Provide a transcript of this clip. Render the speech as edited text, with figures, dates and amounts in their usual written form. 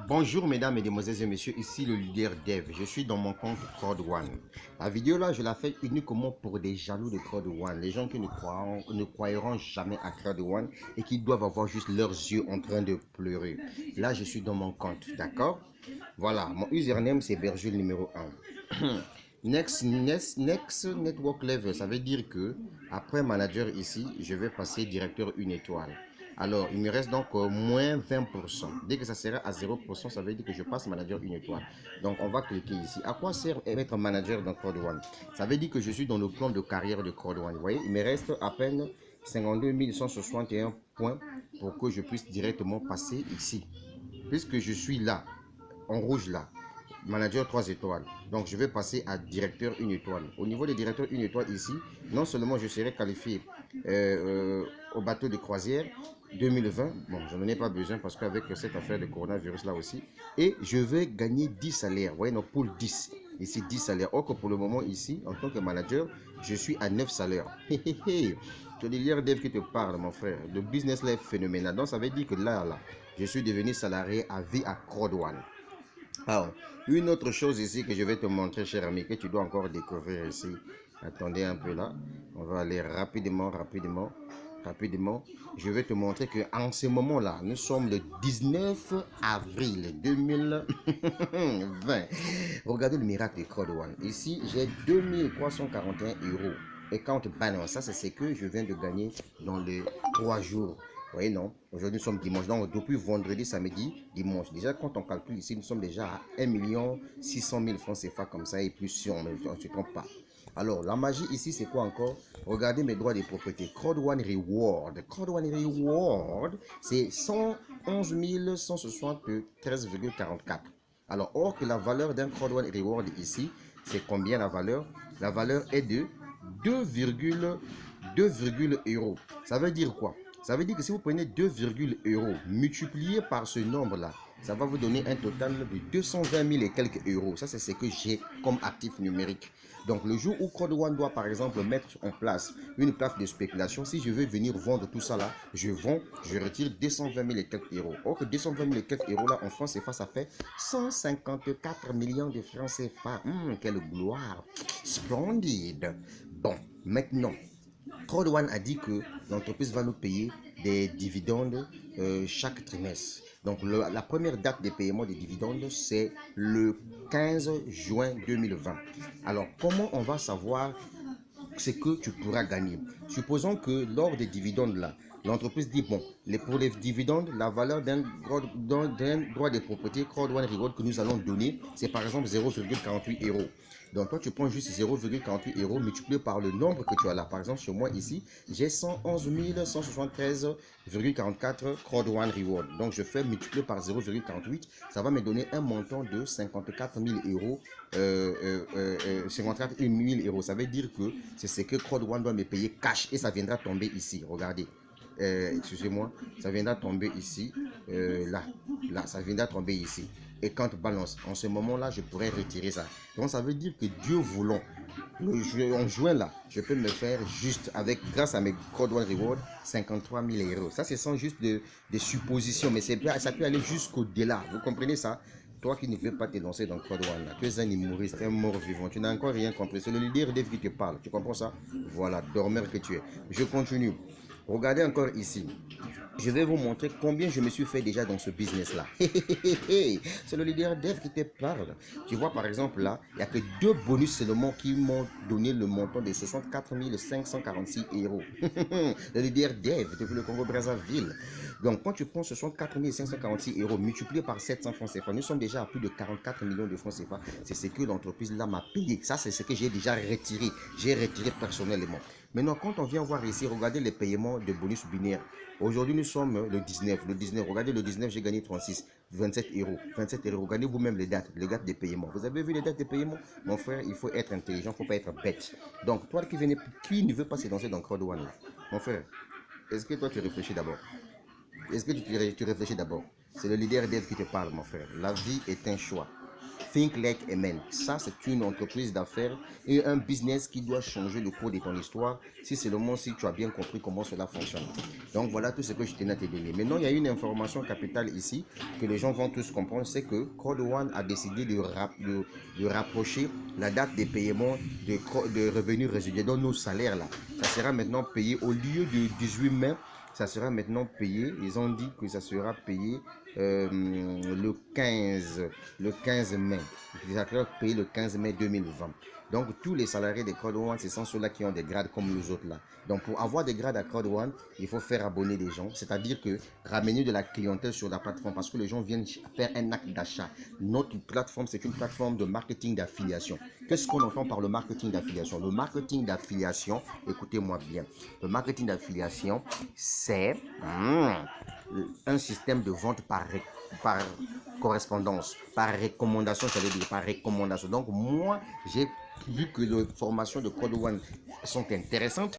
Bonjour mesdames, mesdemoiselles et messieurs, ici le leader Dev. Je suis dans mon compte Crowd One. La vidéo là, je la fais uniquement pour des jaloux de Crowd One, les gens qui ne croiront jamais à Crowd One et qui doivent avoir juste leurs yeux en train de pleurer. Là, je suis dans mon compte, d'accord? Voilà, mon username c'est Bergul numéro 1. Next Network Level, ça veut dire que après manager ici, je vais passer directeur une étoile. Alors, il me reste donc moins 20%. Dès que ça sera à 0%, ça veut dire que je passe manager une étoile. Donc, on va cliquer ici. À quoi sert être manager dans Crowd One? Ça veut dire que je suis dans le plan de carrière de Crowd One. Vous voyez, il me reste à peine 52 161 points pour que je puisse directement passer ici. Puisque je suis là, en rouge là, manager 3 étoiles. Donc je vais passer à directeur 1 étoile. Au niveau des directeurs 1 étoile ici, non seulement je serai qualifié au bateau de croisière 2020, bon, je n'en ai pas besoin parce qu'avec cette affaire de coronavirus là aussi, et je vais gagner 10 salaires. Vous voyez, notre pool 10. Ici 10 salaires. Or que pour le moment ici, en tant que manager, je suis à 9 salaires. C'est le Dev qui te parle, mon frère. Le business là est phénoménal. Donc ça veut dire que là, je suis devenu salarié à vie à Crowd One. Alors, une autre chose ici que je vais te montrer, cher ami, que tu dois encore découvrir ici. Attendez un peu là. On va aller rapidement. Je vais te montrer que en ce moment-là, nous sommes le 19 avril 2020. Regardez le miracle de Crowd One. Ici, j'ai 2341 euros. Et quand balance, ça c'est ce que je viens de gagner dans les 3 jours. Vous voyez, non? Aujourd'hui, nous sommes dimanche. Donc, depuis vendredi, samedi, dimanche. Déjà, quand on calcule ici, nous sommes déjà à 1 600 000 francs CFA comme ça. Et plus si on ne se trompe pas. Alors, la magie ici, c'est quoi encore? Regardez mes droits de propriété. Crowd One Reward. Crowd One Reward, c'est 111 173,44. Alors, or que la valeur d'un Crowd One Reward ici, c'est combien la valeur? La valeur est de 2,2 euros. Ça veut dire quoi? Ça veut dire que si vous prenez 2, euros multiplié par ce nombre-là, ça va vous donner un total de 220 000 et quelques euros. Ça, c'est ce que j'ai comme actif numérique. Donc, le jour où Crowd One doit, par exemple, mettre en place une place de spéculation, si je veux venir vendre tout ça là, je vends, je retire 220 000 et quelques euros. Or que 220 000 et quelques euros là, en France CFA, ça fait 154 millions de francs CFA. Quelle gloire! Splendide! Bon, maintenant, Crowd One a dit que l'entreprise va nous payer des dividendes chaque trimestre. Donc la première date de paiement des dividendes, c'est le 15 juin 2020. Alors comment on va savoir ce que tu pourras gagner? Supposons que lors des dividendes là, l'entreprise dit bon, pour les dividendes, la valeur d'un droit de propriété Crowd One Reward que nous allons donner, c'est par exemple 0,48 euros. Donc toi tu prends juste 0,48 euros multiplié par le nombre que tu as là. Par exemple, chez moi ici, j'ai 111 173,44 Crowd One Reward. Donc je fais multiplier par 0,48, ça va me donner un montant de 54 000 euros. 54 000 euros. Ça veut dire que c'est ce que Crowd One doit me payer cash et ça viendra tomber ici. Regardez. Excusez-moi, ça viendra tomber ici. Là, ça viendra tomber ici. Et quand balance, en ce moment-là, je pourrais retirer ça. Donc ça veut dire que Dieu voulant, en juin là, je peux me faire juste avec, grâce à mes Crowd One Reward, 53 000 euros. Ça, c'est sans juste des suppositions, mais ça peut aller jusqu'au-delà. Vous comprenez ça? Toi qui ne veux pas te lancer dans Crowd One, là, tu es un humoriste, un mort vivant, tu n'as encore rien compris. C'est le leader Dev qui te parle. Tu comprends ça? Voilà, dormeur que tu es. Je continue. Regardez encore ici. Je vais vous montrer combien je me suis fait déjà dans ce business-là. C'est le leader Dev qui te parle. Tu vois, par exemple, là, il n'y a que 2 bonus seulement qui m'ont donné le montant de 64 546 euros. Le leader Dev depuis le Congo-Brazzaville. Donc, quand tu prends 64 546 euros multiplié par 700 francs CFA, nous sommes déjà à plus de 44 millions de francs CFA. C'est ce que l'entreprise là m'a payé. Ça, c'est ce que j'ai déjà retiré. J'ai retiré personnellement. Maintenant, quand on vient voir ici, regardez les paiements de bonus binaire. Aujourd'hui, nous sommes le 19. Regardez le 19, j'ai gagné 36, 27 euros. 27 euros. Regardez vous-même les dates de paiement. Vous avez vu les dates de paiement? Mon frère, il faut être intelligent, il ne faut pas être bête. Donc, toi qui ne veut pas se lancer dans Crowd One, mon frère, est-ce que toi tu réfléchis d'abord? Est-ce que tu réfléchis d'abord? C'est le leader Dev qui te parle, mon frère. La vie est un choix. Think Like a Man. Ça, c'est une entreprise d'affaires et un business qui doit changer le cours de ton histoire si seulement si tu as bien compris comment cela fonctionne. Donc voilà tout ce que je tenais à te donner. Maintenant, il y a une information capitale ici que les gens vont tous comprendre, c'est que Code One a décidé de rapprocher la date des paiements de revenus résiduels, donc nos salaires là. Ça sera maintenant payé au lieu du 18 mai, ça sera maintenant payé. Ils ont dit que ça sera payé le 15 mai. Ça sera payé le 15 mai 2020. Donc, tous les salariés de Code One, ce sont ceux-là qui ont des grades comme nous autres là. Donc, pour avoir des grades à Code One, il faut faire abonner des gens, c'est-à-dire que ramener de la clientèle sur la plateforme parce que les gens viennent faire un acte d'achat. Notre plateforme, c'est une plateforme de marketing d'affiliation. Qu'est-ce qu'on entend par le marketing d'affiliation? Le marketing d'affiliation, écoutez-moi bien, le marketing d'affiliation, c'est un système de vente par correspondance, par recommandation, ça veut dire par recommandation. Donc, moi, j'ai vu que les formations de Code One sont intéressantes.